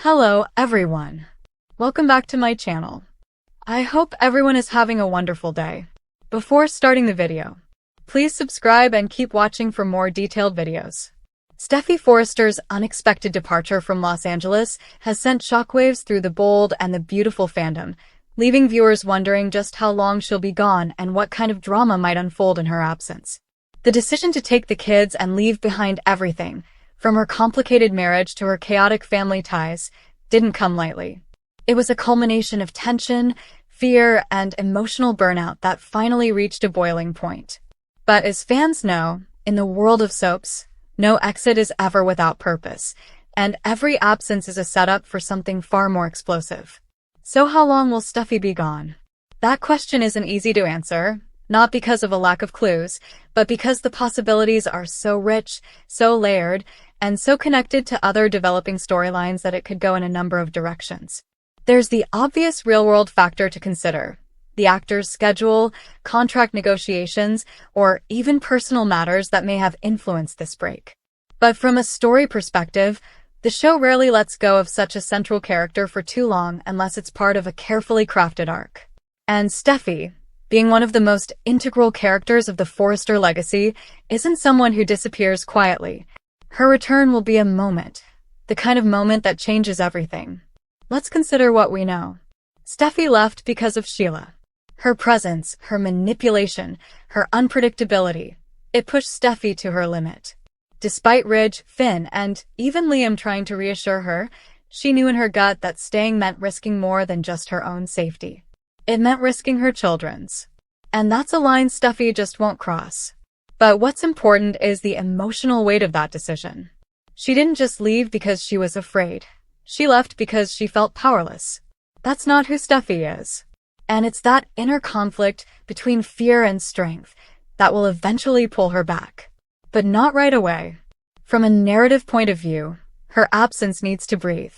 Hello, everyone. Welcome back to my channel. I hope everyone is having a wonderful day. Before starting the video, please subscribe and keep watching for more detailed videos. Steffy Forrester's unexpected departure from Los Angeles has sent shockwaves through the bold and the beautiful fandom, leaving viewers wondering just how long she'll be gone and what kind of drama might unfold in her absence. The decision to take the kids and leave behind everything, from her complicated marriage to her chaotic family ties, didn't come lightly. It was a culmination of tension, fear, and emotional burnout that finally reached a boiling point. But as fans know, in the world of soaps, no exit is ever without purpose, and every absence is a setup for something far more explosive. So how long will Steffy be gone? That question isn't easy to answer, not because of a lack of clues, but because the possibilities are so rich, so layered, and so connected to other developing storylines that it could go in a number of directions. There's the obvious real-world factor to consider: the actor's schedule, contract negotiations, or even personal matters that may have influenced this break. But from a story perspective, the show rarely lets go of such a central character for too long unless it's part of a carefully crafted arc. And Steffy, being one of the most integral characters of the Forrester legacy, isn't someone who disappears quietly. Her return will be a moment, the kind of moment that changes everything. Let's consider what we know. Steffy left because of Sheila. Her presence, her manipulation, her unpredictability, it pushed Steffy to her limit. Despite Ridge, Finn, and even Liam trying to reassure her, she knew in her gut that staying meant risking more than just her own safety. It meant risking her children's. And that's a line Steffy just won't cross. But what's important is the emotional weight of that decision. She didn't just leave because she was afraid. She left because she felt powerless. That's not who Steffy is. And it's that inner conflict between fear and strength that will eventually pull her back. But not right away. From a narrative point of view, her absence needs to breathe.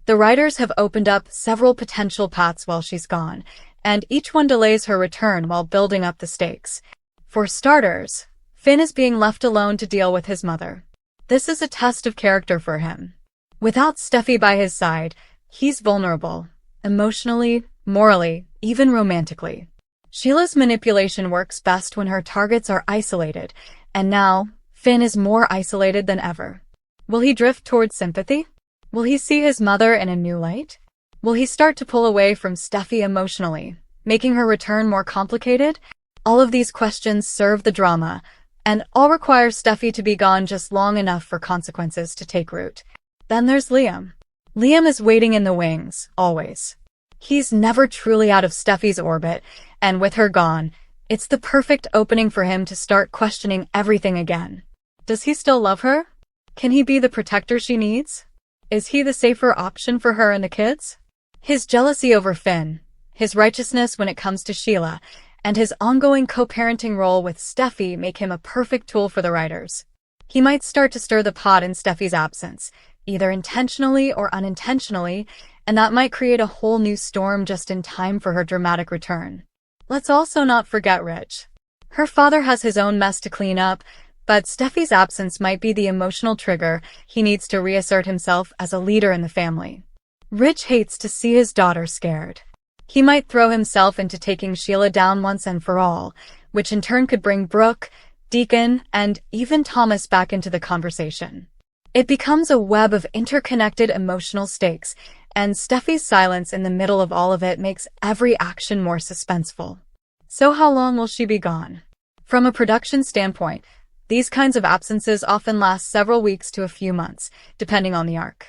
The writers have opened up several potential paths while she's gone, and each one delays her return while building up the stakes. For starters, Finn is being left alone to deal with his mother. This is a test of character for him. Without Steffy by his side, he's vulnerable, emotionally, morally, even romantically. Sheila's manipulation works best when her targets are isolated, and now, Finn is more isolated than ever. Will he drift towards sympathy? Will he see his mother in a new light? Will he start to pull away from Steffy emotionally, making her return more complicated? All of these questions serve the drama, and all require Steffy to be gone just long enough for consequences to take root. Then there's Liam. Liam is waiting in the wings, always. He's never truly out of Steffy's orbit, and with her gone, it's the perfect opening for him to start questioning everything again. Does he still love her? Can he be the protector she needs? Is he the safer option for her and the kids? His jealousy over Finn, his righteousness when it comes to Sheila, and his ongoing co-parenting role with Steffy make him a perfect tool for the writers. He might start to stir the pot in Steffy's absence, either intentionally or unintentionally, and that might create a whole new storm just in time for her dramatic return. Let's also not forget Ridge. Her father has his own mess to clean up, but Steffy's absence might be the emotional trigger he needs to reassert himself as a leader in the family. Ridge hates to see his daughter scared. He might throw himself into taking Sheila down once and for all, which in turn could bring Brooke, Deacon, and even Thomas back into the conversation. It becomes a web of interconnected emotional stakes, and Steffy's silence in the middle of all of it makes every action more suspenseful. So how long will she be gone? From a production standpoint, these kinds of absences often last several weeks to a few months, depending on the arc.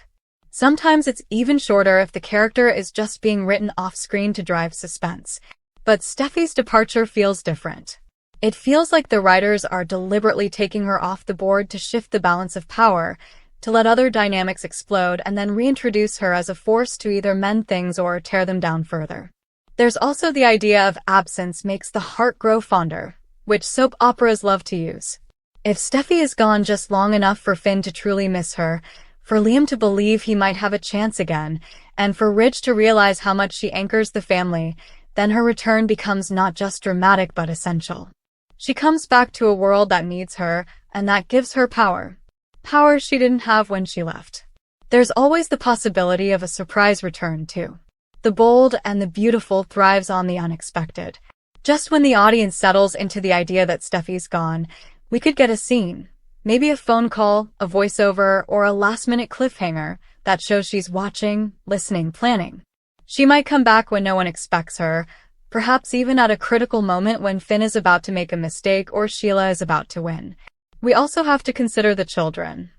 Sometimes it's even shorter if the character is just being written off-screen to drive suspense. But Steffy's departure feels different. It feels like the writers are deliberately taking her off the board to shift the balance of power, to let other dynamics explode and then reintroduce her as a force to either mend things or tear them down further. There's also the idea of absence makes the heart grow fonder, which soap operas love to use. If Steffy is gone just long enough for Finn to truly miss her, for Liam to believe he might have a chance again, and for Ridge to realize how much she anchors the family, then her return becomes not just dramatic but essential. She comes back to a world that needs her, and that gives her power. Power she didn't have when she left. There's always the possibility of a surprise return, too. The bold and the beautiful thrives on the unexpected. Just when the audience settles into the idea that Steffi's gone, we could get a scene. Maybe a phone call, a voiceover, or a last-minute cliffhanger that shows she's watching, listening, planning. She might come back when no one expects her, perhaps even at a critical moment when Finn is about to make a mistake or Sheila is about to win. We also have to consider the children.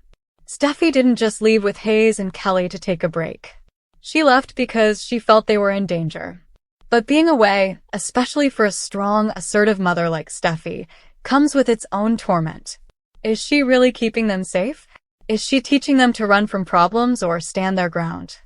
Steffi didn't just leave with Hayes and Kelly to take a break. She left because she felt they were in danger. But being away, especially for a strong, assertive mother like Steffi, comes with its own torment. Is she really keeping them safe? Is she teaching them to run from problems or stand their ground?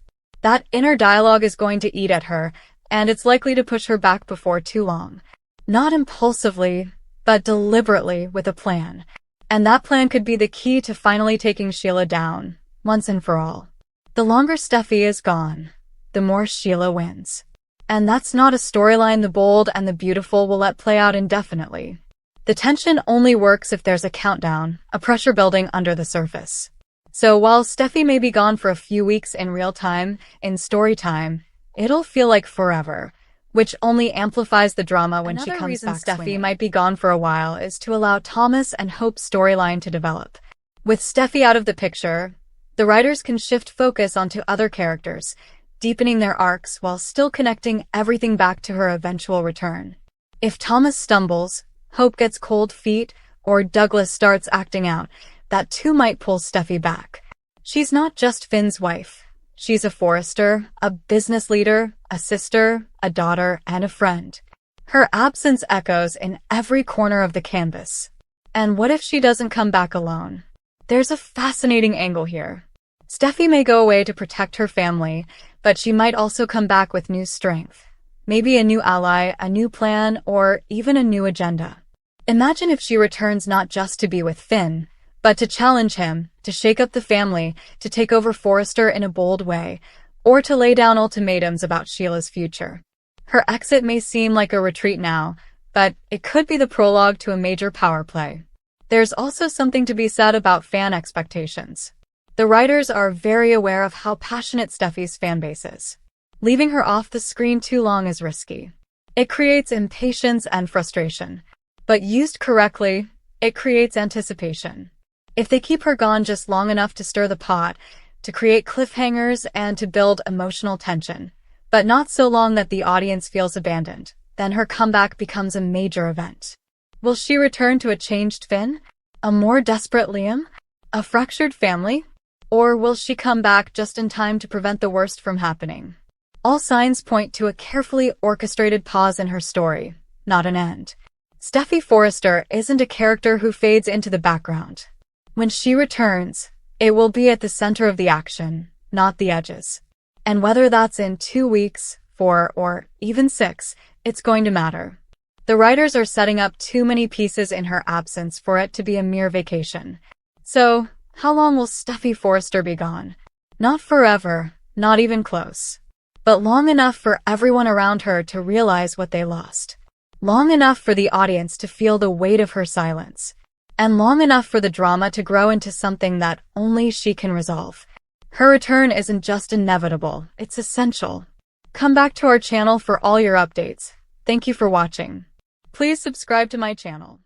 That inner dialogue is going to eat at her, and it's likely to push her back before too long. Not impulsively, but deliberately with a plan. And that plan could be the key to finally taking Sheila down, once and for all. The longer Steffi is gone, the more Sheila wins. And that's not a storyline the bold and the beautiful will let play out indefinitely. The tension only works if there's a countdown, a pressure building under the surface. So while Steffi may be gone for a few weeks in real time, in story time, it'll feel like forever, which only amplifies the drama when she comes back. Another reason Steffi might be gone for a while is to allow Thomas and Hope's storyline to develop. With Steffi out of the picture, the writers can shift focus onto other characters, deepening their arcs while still connecting everything back to her eventual return. If Thomas stumbles, Hope gets cold feet, or Douglas starts acting out, that too might pull Steffi back. She's not just Finn's wife. She's a Forrester, a business leader, a sister, a daughter, and a friend. Her absence echoes in every corner of the canvas. And what if she doesn't come back alone? There's a fascinating angle here. Steffi may go away to protect her family, but she might also come back with new strength. Maybe a new ally, a new plan, or even a new agenda. Imagine if she returns not just to be with Finn, but to challenge him, to shake up the family, to take over Forrester in a bold way, or to lay down ultimatums about Sheila's future. Her exit may seem like a retreat now, but it could be the prologue to a major power play. There's also something to be said about fan expectations. The writers are very aware of how passionate Steffi's fanbase is. Leaving her off the screen too long is risky. It creates impatience and frustration. But used correctly, it creates anticipation. If they keep her gone just long enough to stir the pot, to create cliffhangers and to build emotional tension, but not so long that the audience feels abandoned, then her comeback becomes a major event. Will she return to a changed Finn? A more desperate Liam? A fractured family? Or will she come back just in time to prevent the worst from happening? All signs point to a carefully orchestrated pause in her story, not an end. Steffi Forrester isn't a character who fades into the background. When she returns, it will be at the center of the action, not the edges. And whether that's in 2 weeks, 4, or even 6, it's going to matter. The writers are setting up too many pieces in her absence for it to be a mere vacation. So, how long will Steffi Forrester be gone? Not forever, not even close. But long enough for everyone around her to realize what they lost. Long enough for the audience to feel the weight of her silence. And long enough for the drama to grow into something that only she can resolve. Her return isn't just inevitable, it's essential. Come back to our channel for all your updates. Thank you for watching. Please subscribe to my channel.